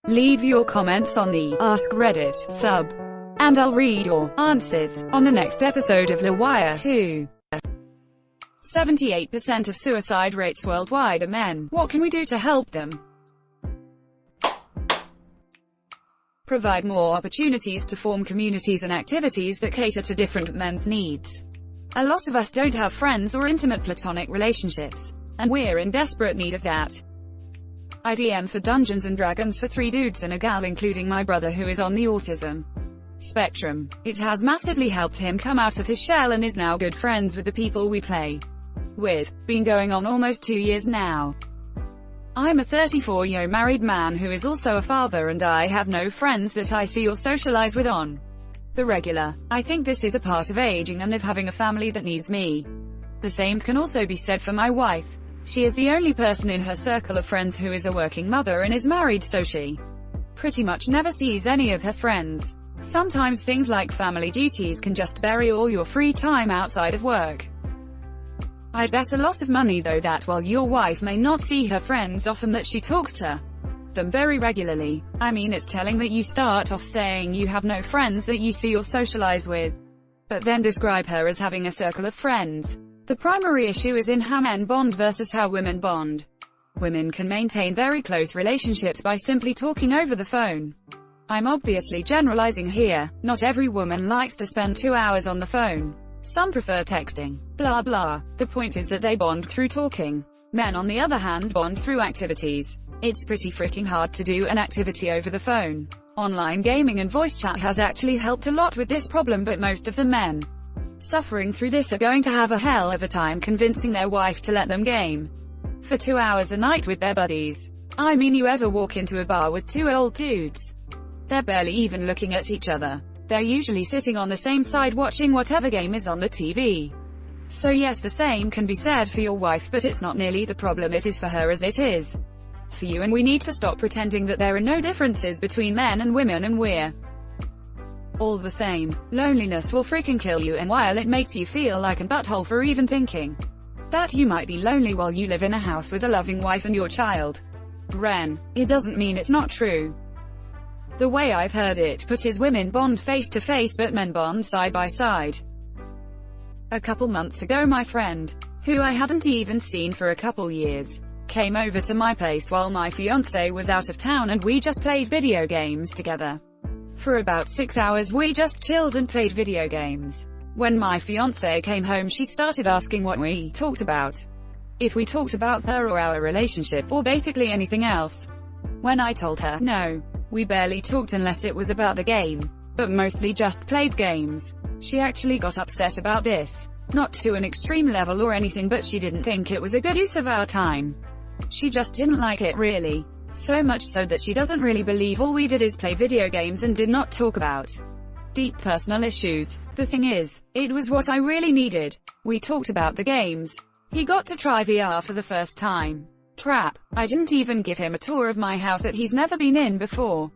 Leave your comments on the Ask Reddit sub, and I'll read your answers on the next episode of LWIAR 2. 78% of suicide rates worldwide are men. What can we do to help them? Provide more opportunities to form communities and activities that cater to different men's needs. A lot of us don't have friends or intimate platonic relationships, and we're in desperate need of that. I DM for Dungeons & Dragons for 3 dudes and a gal, including my brother who is on the autism spectrum. It has massively helped him come out of his shell and is now good friends with the people we play with. Been going on almost 2 years now. I'm a 34-year married man who is also a father, and I have no friends that I see or socialize with on the regular. I think this is a part of aging and of having a family that needs me. The same can also be said for my wife. She is the only person in her circle of friends who is a working mother and is married, so she pretty much never sees any of her friends. Sometimes things like family duties can just bury all your free time outside of work. I'd bet a lot of money though that while your wife may not see her friends often, that she talks to them very regularly. I mean, it's telling that you start off saying you have no friends that you see or socialize with, but then describe her as having a circle of friends. The primary issue is in how men bond versus how women bond. Women can maintain very close relationships by simply talking over the phone. I'm obviously generalizing here. Not every woman likes to spend 2 hours on the phone. Some prefer texting. Blah blah. The point is that they bond through talking. Men, on the other hand, bond through activities. It's pretty freaking hard to do an activity over the phone. Online gaming and voice chat has actually helped a lot with this problem, but most of the men suffering through this are going to have a hell of a time convincing their wife to let them game for 2 hours a night with their buddies. I mean, you ever walk into a bar with 2 old dudes? They're barely even looking at each other. They're usually sitting on the same side watching whatever game is on the TV. So yes, the same can be said for your wife, but it's not nearly the problem it is for her as it is for you, and we need to stop pretending that there are no differences between men and women and we're all the same. Loneliness will freaking kill you, and while it makes you feel like a butthole for even thinking that you might be lonely while you live in a house with a loving wife and your child, Ren, it doesn't mean it's not true. The way I've heard it put is women bond face to face but men bond side by side. A couple months ago, my friend, who I hadn't even seen for a couple years, came over to my place while my fiancé was out of town, and we just played video games together. For about 6 hours we just chilled and played video games. When my fiancé came home, she started asking what we talked about. If we talked about her or our relationship, or basically anything else. When I told her, no, we barely talked unless it was about the game, but mostly just played games, she actually got upset about this. Not to an extreme level or anything, but she didn't think it was a good use of our time. She just didn't like it, really. So much so that she doesn't really believe all we did is play video games and did not talk about deep personal issues. The thing is, it was what I really needed. We talked about the games. He got to try VR for the first time. Crap, I didn't even give him a tour of my house that he's never been in before.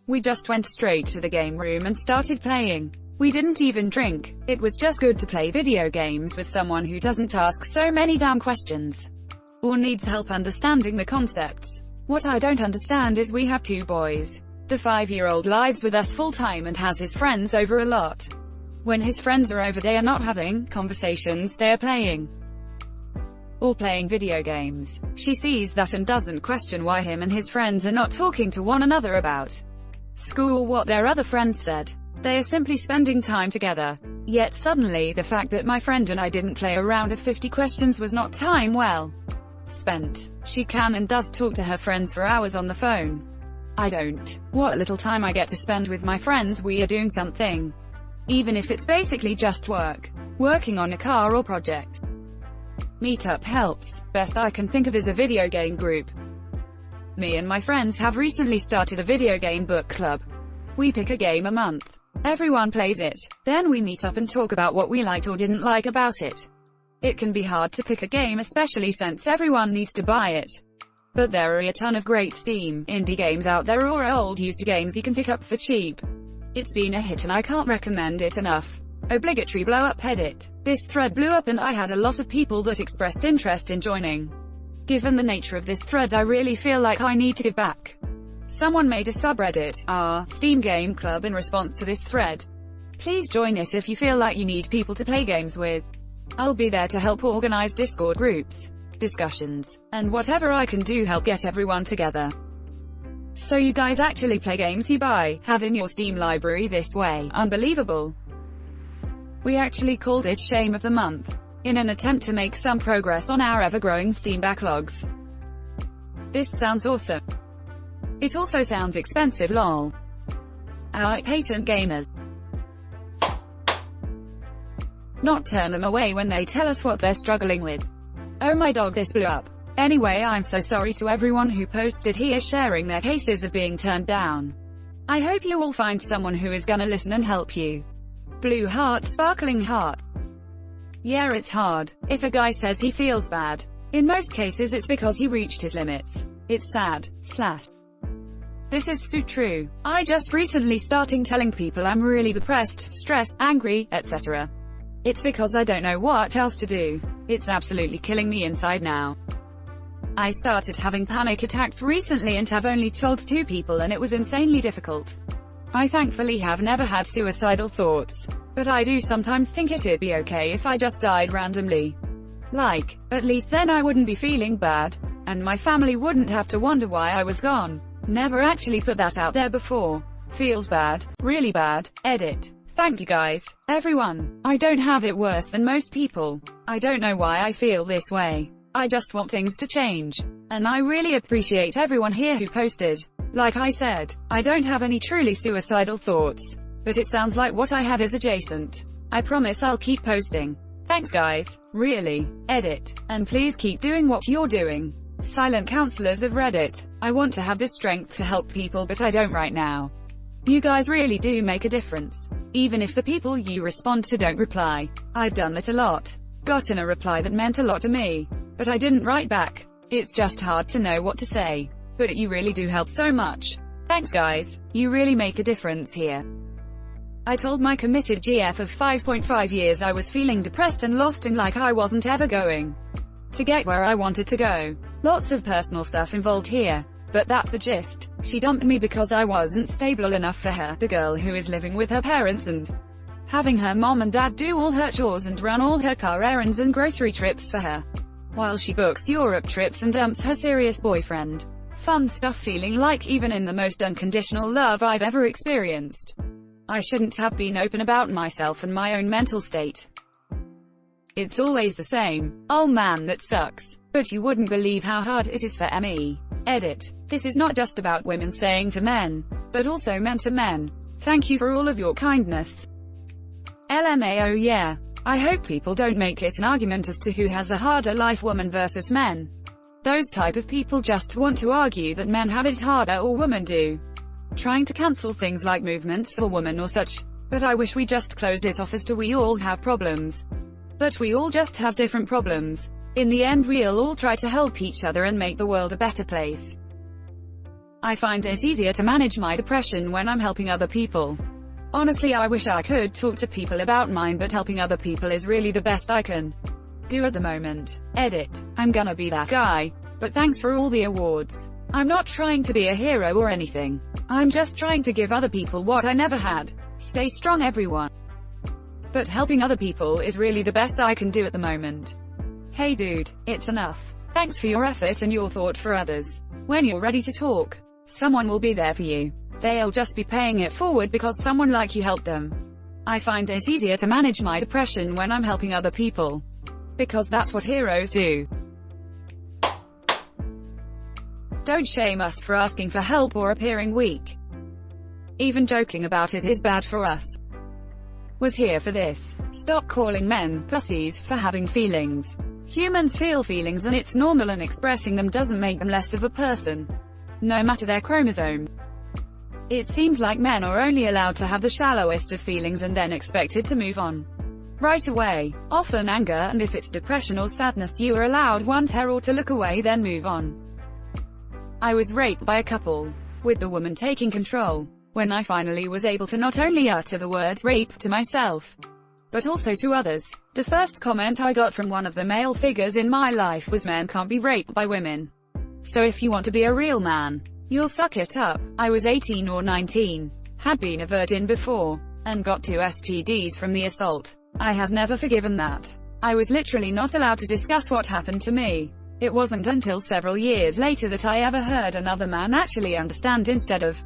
We just went straight to the game room and started playing. We didn't even drink. It was just good to play video games with someone who doesn't ask so many damn questions or needs help understanding the concepts. What I don't understand is we have 2 boys. The 5-year-old lives with us full-time and has his friends over a lot. When his friends are over, they are not having conversations, they are playing. Or playing video games. She sees that and doesn't question why him and his friends are not talking to one another about school or what their other friends said. They are simply spending time together. Yet suddenly, the fact that my friend and I didn't play a round of 50 questions was not time well spent. She can and does talk to her friends for hours on the phone. I don't. What little time I get to spend with my friends, we are doing something. Even if it's basically just work. Working on a car or project. Meetup helps. Best I can think of is a video game group. Me and my friends have recently started a video game book club. We pick a game a month. Everyone plays it. Then we meet up and talk about what we liked or didn't like about it. It can be hard to pick a game, especially since everyone needs to buy it. But there are a ton of great Steam indie games out there, or old used games you can pick up for cheap. It's been a hit and I can't recommend it enough. Obligatory blow up edit. This thread blew up and I had a lot of people that expressed interest in joining. Given the nature of this thread, I really feel like I need to give back. Someone made a subreddit, r Steam Game Club, in response to this thread. Please join it if you feel like you need people to play games with. I'll be there to help organize Discord groups, discussions, and whatever I can do help get everyone together. So you guys actually play games you have in your Steam library this way? Unbelievable. We actually called it Shame of the Month, in an attempt to make some progress on our ever-growing Steam backlogs. This sounds awesome. It also sounds expensive, lol. Our patient gamers. Not turn them away when they tell us what they're struggling with. Oh my dog, this blew up. Anyway, I'm so sorry to everyone who posted here sharing their cases of being turned down. I hope you all find someone who is gonna listen and help you. Blue heart, sparkling heart. Yeah, it's hard. If a guy says he feels bad, in most cases it's because he reached his limits. It's sad. This is so true. I just recently starting telling people I'm really depressed, stressed, angry, etc. It's because I don't know what else to do. It's absolutely killing me inside now. I started having panic attacks recently and have only told 2 people, and it was insanely difficult. I thankfully have never had suicidal thoughts, but I do sometimes think it'd be okay if I just died randomly. Like, at least then I wouldn't be feeling bad, and my family wouldn't have to wonder why I was gone. Never actually put that out there before. Feels bad. Really bad. Edit. Thank you guys. Everyone. I don't have it worse than most people. I don't know why I feel this way. I just want things to change. And I really appreciate everyone here who posted. Like I said, I don't have any truly suicidal thoughts, but it sounds like what I have is adjacent. I promise I'll keep posting. Thanks guys. Really. Edit. And please keep doing what you're doing. Silent counselors of Reddit. I want to have the strength to help people, but I don't right now. You guys really do make a difference. Even if the people you respond to don't reply. I've done that a lot. Gotten a reply that meant a lot to me, but I didn't write back. It's just hard to know what to say. But you really do help so much. Thanks guys. You really make a difference here. I told my committed GF of 5.5 years I was feeling depressed and lost and like I wasn't ever going to get where I wanted to go. Lots of personal stuff involved here, but that's the gist. She dumped me because I wasn't stable enough for her, the girl who is living with her parents and having her mom and dad do all her chores and run all her car errands and grocery trips for her, while she books Europe trips and dumps her serious boyfriend. Fun stuff, feeling like even in the most unconditional love I've ever experienced, I shouldn't have been open about myself and my own mental state. It's always the same. Oh man, that sucks. But you wouldn't believe how hard it is for me. Edit. This is not just about women saying to men, but also men to men. Thank you for all of your kindness. LMAO, yeah. I hope people don't make it an argument as to who has a harder life, woman versus men. Those type of people just want to argue that men have it harder or women do, trying to cancel things like movements for women or such. But I wish we just closed it off as to we all have problems. But we all just have different problems. In the end we'll all try to help each other and make the world a better place. I find it easier to manage my depression when I'm helping other people. Honestly, I wish I could talk to people about mine, but helping other people is really the best I can do at the moment. Edit. I'm gonna be that guy. But thanks for all the awards. I'm not trying to be a hero or anything. I'm just trying to give other people what I never had. Stay strong everyone. But helping other people is really the best I can do at the moment. Hey dude, it's enough. Thanks for your effort and your thought for others. When you're ready to talk, someone will be there for you. They'll just be paying it forward because someone like you helped them. I find it easier to manage my depression when I'm helping other people, because that's what heroes do. Don't shame us for asking for help or appearing weak. Even joking about it is bad for us. Was here for this. Stop calling men pussies for having feelings. Humans feel feelings and it's normal, and expressing them doesn't make them less of a person, no matter their chromosome. It seems like men are only allowed to have the shallowest of feelings and then expected to move on right away. Often anger, and if it's depression or sadness you are allowed one tear or to look away then move on. I was raped by a couple, with the woman taking control. When I finally was able to not only utter the word rape to myself, but also to others, the first comment I got from one of the male figures in my life was, men can't be raped by women. So if you want to be a real man, You'll suck it up. I was 18 or 19, had been a virgin before, and got 2 STDs from the assault. I have never forgiven that. I was literally not allowed to discuss what happened to me. It wasn't until several years later that I ever heard another man actually understand instead of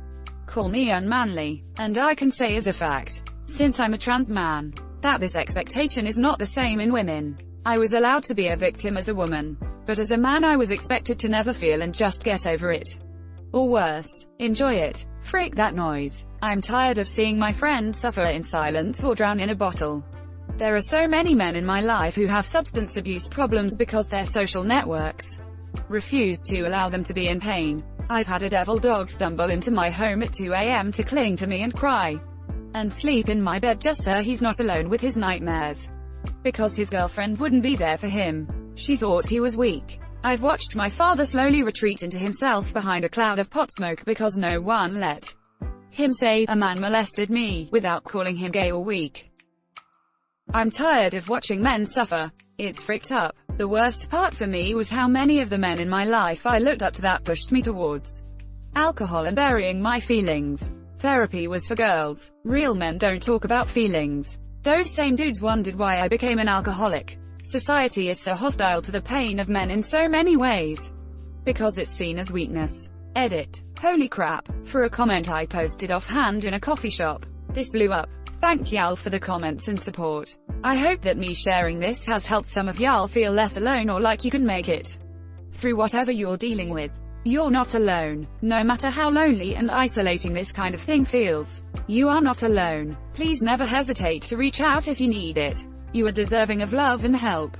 call me unmanly. And I can say as a fact, since I'm a trans man, that this expectation is not the same in women. I was allowed to be a victim as a woman, but as a man I was expected to never feel and just get over it. Or worse, enjoy it. Freak that noise. I'm tired of seeing my friends suffer in silence or drown in a bottle. There are so many men in my life who have substance abuse problems because their social networks refuse to allow them to be in pain. I've had a devil dog stumble into my home at 2 a.m. to cling to me and cry, and sleep in my bed just so he's not alone with his nightmares. Because his girlfriend wouldn't be there for him. She thought he was weak. I've watched my father slowly retreat into himself behind a cloud of pot smoke because no one let him say, a man molested me, without calling him gay or weak. I'm tired of watching men suffer. It's freaked up. The worst part for me was how many of the men in my life I looked up to that pushed me towards alcohol and burying my feelings. Therapy was for girls. Real men don't talk about feelings. Those same dudes wondered why I became an alcoholic. Society is so hostile to the pain of men in so many ways, because it's seen as weakness. Edit. Holy crap. For a comment I posted offhand in a coffee shop. This blew up. Thank y'all for the comments and support. I hope that me sharing this has helped some of y'all feel less alone or like you can make it through whatever you're dealing with. You're not alone. No matter how lonely and isolating this kind of thing feels, you are not alone. Please never hesitate to reach out if you need it. You are deserving of love and help.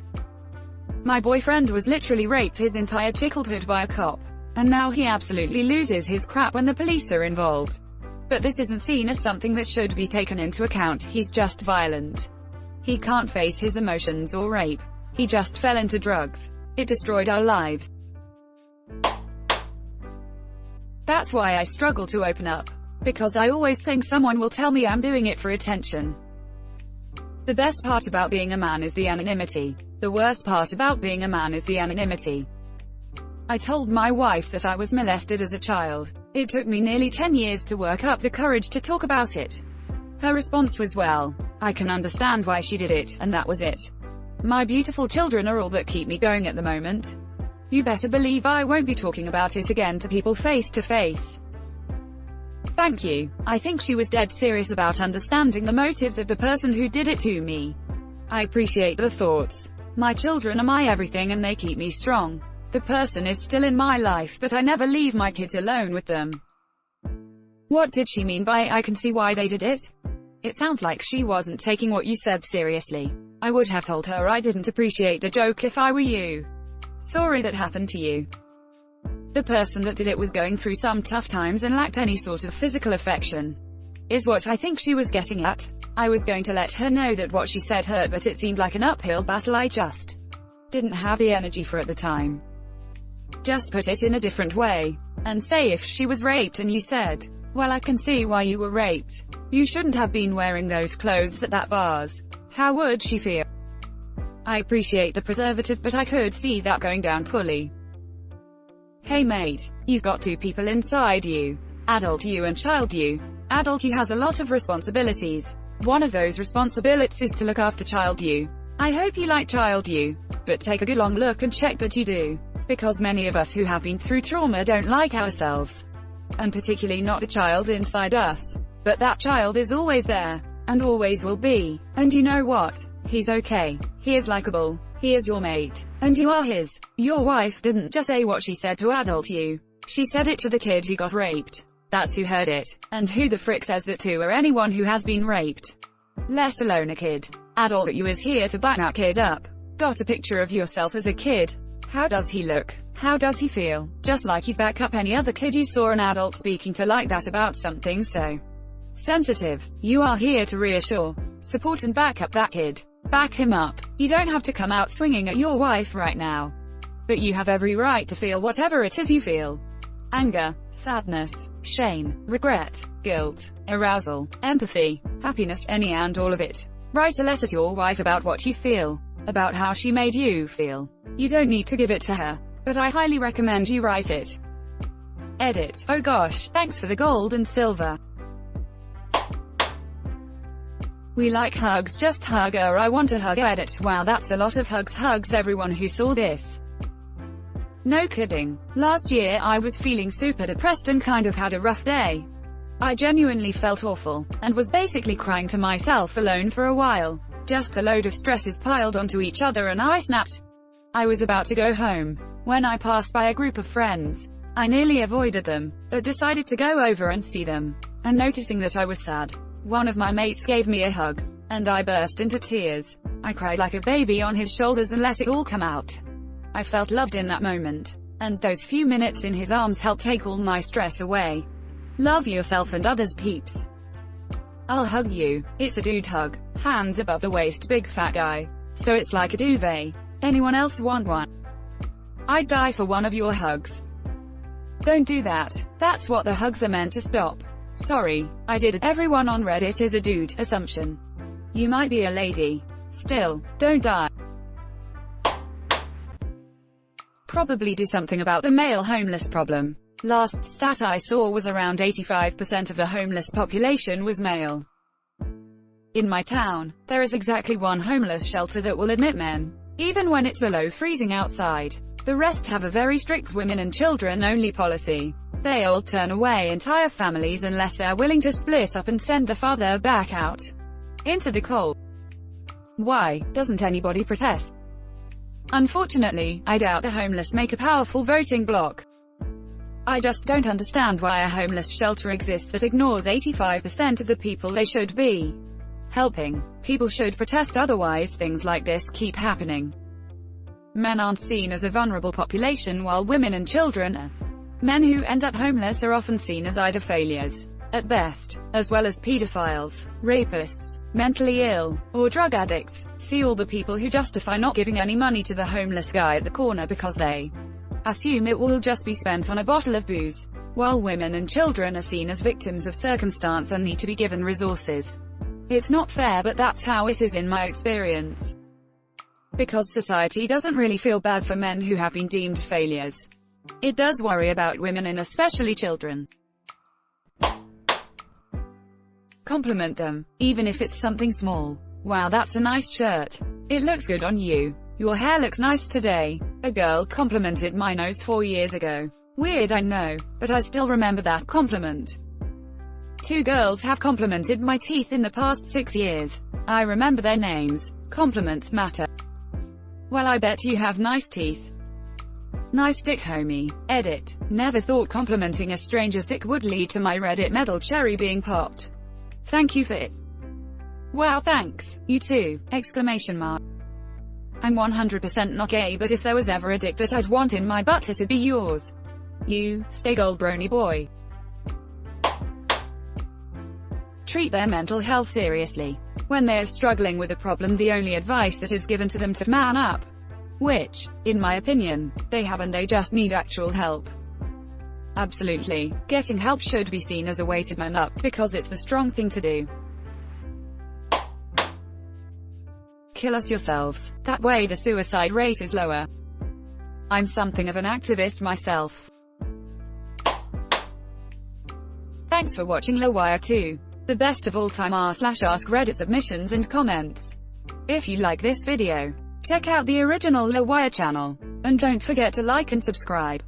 My boyfriend was literally raped his entire childhood by a cop, and now he absolutely loses his crap when the police are involved. But this isn't seen as something that should be taken into account. He's just violent. He can't face his emotions or rape. He just fell into drugs. It destroyed our lives. That's why I struggle to open up. Because I always think someone will tell me I'm doing it for attention. The best part about being a man is the anonymity. The worst part about being a man is the anonymity. I told my wife that I was molested as a child. It took me nearly 10 years to work up the courage to talk about it. Her response was, well, I can understand why she did it, and that was it. My beautiful children are all that keep me going at the moment. You better believe I won't be talking about it again to people face to face. Thank you. I think she was dead serious about understanding the motives of the person who did it to me. I appreciate the thoughts. My children are my everything and they keep me strong. The person is still in my life, but I never leave my kids alone with them. What did she mean by I can see why they did it? It sounds like she wasn't taking what you said seriously. I would have told her I didn't appreciate the joke if I were you. Sorry that happened to you. The person that did it was going through some tough times and lacked any sort of physical affection, is what I think she was getting at. I was going to let her know that what she said hurt, but it seemed like an uphill battle I just didn't have the energy for at the time. Just put it in a different way, and say if she was raped and you said, well, I can see why you were raped. You shouldn't have been wearing those clothes at that bars. How would she feel? I appreciate the preservative, but I could see that going down poorly. Hey mate, you've got 2 people inside you. Adult you and child you. Adult you has a lot of responsibilities. One of those responsibilities is to look after child you. I hope you like child you, but take a good long look and check that you do. Because many of us who have been through trauma don't like ourselves. And particularly not the child inside us. But that child is always there, and always will be. And you know what? He's okay. He is likable. He is your mate. And you are his. Your wife didn't just say what she said to adult you. She said it to the kid who got raped. That's who heard it. And who the frick says that to, or anyone who has been raped? Let alone a kid. Adult you is here to back that kid up. Got a picture of yourself as a kid. How does he look? How does he feel? Just like you'd back up any other kid you saw an adult speaking to like that about something so sensitive. You are here to reassure, support and back up that kid. Back him up. You don't have to come out swinging at your wife right now. But you have every right to feel whatever it is you feel. Anger, sadness, shame, regret, guilt, arousal, empathy, happiness, any and all of it. Write a letter to your wife about what you feel, about how she made you feel. You don't need to give it to her, but I highly recommend you write it. Edit. Oh gosh, thanks for the gold and silver. We like hugs, just hug her, I want a hug. Edit. Wow, that's a lot of hugs. Hugs everyone who saw this. No kidding. Last year I was feeling super depressed and kind of had a rough day. I genuinely felt awful, and was basically crying to myself alone for a while. Just a load of stresses piled onto each other and I snapped. I was about to go home, when I passed by a group of friends. I nearly avoided them, but decided to go over and see them. And noticing that I was sad, one of my mates gave me a hug, and I burst into tears. I cried like a baby on his shoulders and let it all come out. I felt loved in that moment, and those few minutes in his arms helped take all my stress away. Love yourself and others, peeps. I'll hug you. It's a dude hug. Hands above the waist, big fat guy. So it's like a duvet. Anyone else want one? I'd die for one of your hugs. Don't do that. That's what the hugs are meant to stop. Sorry, I did it. Everyone on Reddit is a dude. Assumption. You might be a lady. Still, don't die. Probably do something about the male homeless problem. Last stat I saw was around 85% of the homeless population was male. In my town, there is exactly one homeless shelter that will admit men, even when it's below freezing outside. The rest have a very strict women and children only policy. They all turn away entire families unless they're willing to split up and send the father back out into the cold. Why doesn't anybody protest? Unfortunately, I doubt the homeless make a powerful voting bloc. I just don't understand why a homeless shelter exists that ignores 85% of the people they should be helping. People should protest, otherwise things like this keep happening. Men aren't seen as a vulnerable population while women and children are. Men who end up homeless are often seen as either failures, at best, as well as pedophiles, rapists, mentally ill, or drug addicts. See all the people who justify not giving any money to the homeless guy at the corner because they assume it will just be spent on a bottle of booze, while women and children are seen as victims of circumstance and need to be given resources. It's not fair, but that's how it is in my experience. Because society doesn't really feel bad for men who have been deemed failures. It does worry about women and especially children. Compliment them, even if it's something small. Wow, that's a nice shirt. It looks good on you. Your hair looks nice today. A girl complimented my nose 4 years ago. Weird, I know, but I still remember that compliment. 2 girls have complimented my teeth in the past 6 years. I remember their names. Compliments matter. Well, I bet you have nice teeth. Nice dick, homie. Edit. Never thought complimenting a stranger's dick would lead to my Reddit medal cherry being popped. Thank you for it. Wow, thanks. You too! Exclamation mark. I'm 100% not gay, but if there was ever a dick that I'd want in my butt, it'd be yours. You, stay gold brony boy. Treat their mental health seriously. When they are struggling with a problem, the only advice that is given to them to man up. Which, in my opinion, they have, and they just need actual help. Absolutely. Getting help should be seen as a way to man up, because it's the strong thing to do. Kill us yourselves. That way the suicide rate is lower. I'm something of an activist myself. Thanks for watching LWIAR 2. The best of all time r/AskReddit submissions and comments. If you like this video, check out the original LWIAR channel. And don't forget to like and subscribe.